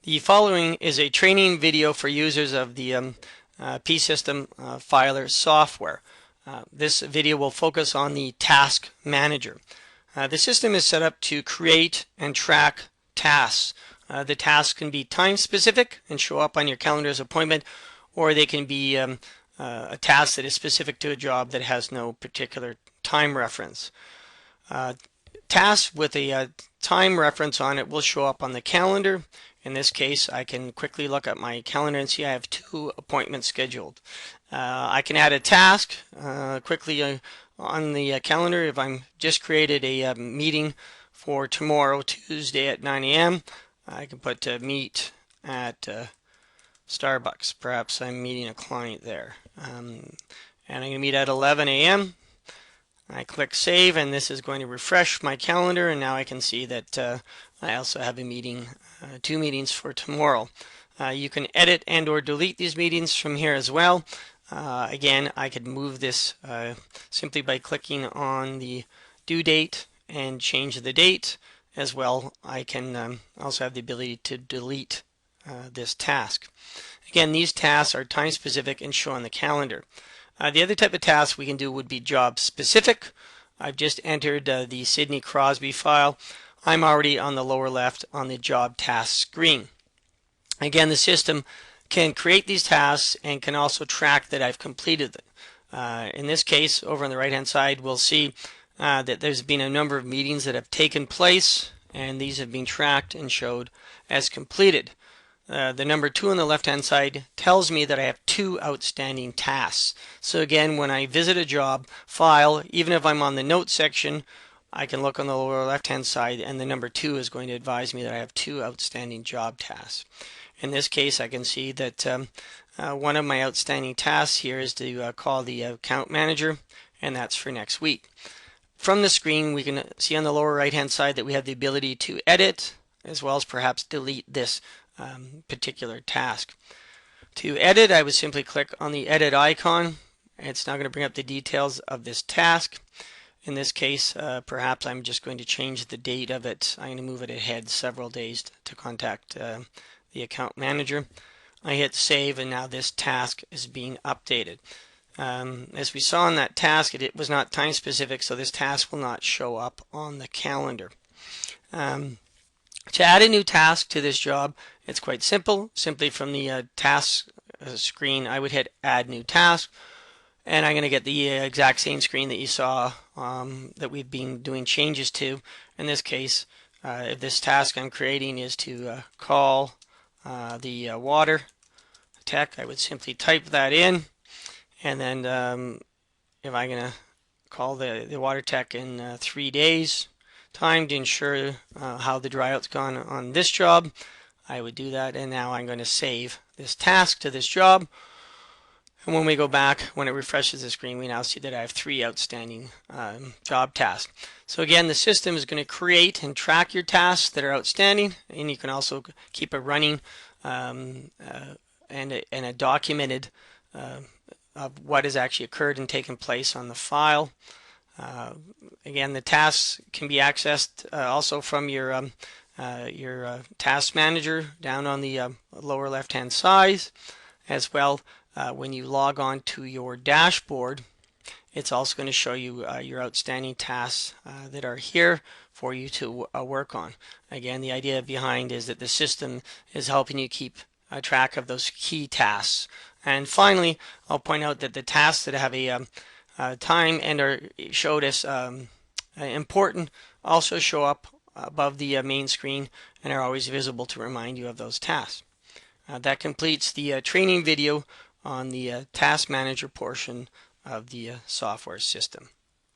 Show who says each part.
Speaker 1: The following is a training video for users of the P-System Filer software. This video will focus on the Task Manager. The system is set up to create and track tasks. The tasks can be time specific and show up on your calendar as appointment, or they can be a task that is specific to a job that has no particular time reference. Tasks with a time reference on it will show up on the calendar. In this case, I can quickly look at my calendar and see I have 2 appointments scheduled. I can add a task quickly on the calendar. If I'm just created a meeting for tomorrow, Tuesday at 9 a.m., I can put meet at Starbucks. Perhaps I'm meeting a client there. And I'm going to meet at 11 a.m. I click save, and this is going to refresh my calendar, and now I can see that I also have a meeting, 2 meetings for tomorrow. You can edit and or delete these meetings from here as well. Again, I could move this simply by clicking on the due date and change the date. As well, I can also have the ability to delete this task. Again, these tasks are time specific and show on the calendar. The other type of task we can do would be job specific. I've just entered the Sidney Crosby file. I'm already on the lower left on the job task screen. Again, the system can create these tasks and can also track that I've completed them. In this case, over on the right hand side, we'll see that there's been a number of meetings that have taken place, and these have been tracked and showed as completed. The number 2 on the left hand side tells me that I have 2 outstanding tasks. So again, when I visit a job file, even if I'm on the notes section, I can look on the lower left hand side, and the number 2 is going to advise me that I have 2 outstanding job tasks. In this case, I can see that one of my outstanding tasks here is to call the account manager, and that's for next week. From the screen, we can see on the lower right hand side that we have the ability to edit as well as perhaps delete this particular task. To edit, I would simply click on the edit icon. It's now going to bring up the details of this task. In this case, perhaps I'm just going to change the date of it. I'm going to move it ahead several days to contact the account manager. I hit save, and now this task is being updated. As we saw in that task, it was not time specific, so this task will not show up on the calendar. To add a new task to this job, it's quite simple. Simply from the task screen, I would hit add new task, and I'm going to get the exact same screen that you saw that we've been doing changes to. In this case, if this task I'm creating is to call the water tech, I would simply type that in, and then if I'm going to call the water tech in 3 days time to ensure how the dryout's gone on this job, I would do that, and now I'm going to save this task to this job. And when we go back, when it refreshes the screen, we now see that I have 3 outstanding job tasks. So again, the system is going to create and track your tasks that are outstanding, and you can also keep a running and a documented of what has actually occurred and taken place on the file. Again, the tasks can be accessed also from your task manager down on the lower left hand side. As well, when you log on to your dashboard, it's also going to show you your outstanding tasks that are here for you to work on. Again, the idea behind is that the system is helping you keep track of those key tasks. And finally, I'll point out that the tasks that have a time and are showed as important also show up above the main screen and are always visible to remind you of those tasks. That completes the training video on the Task Manager portion of the software system.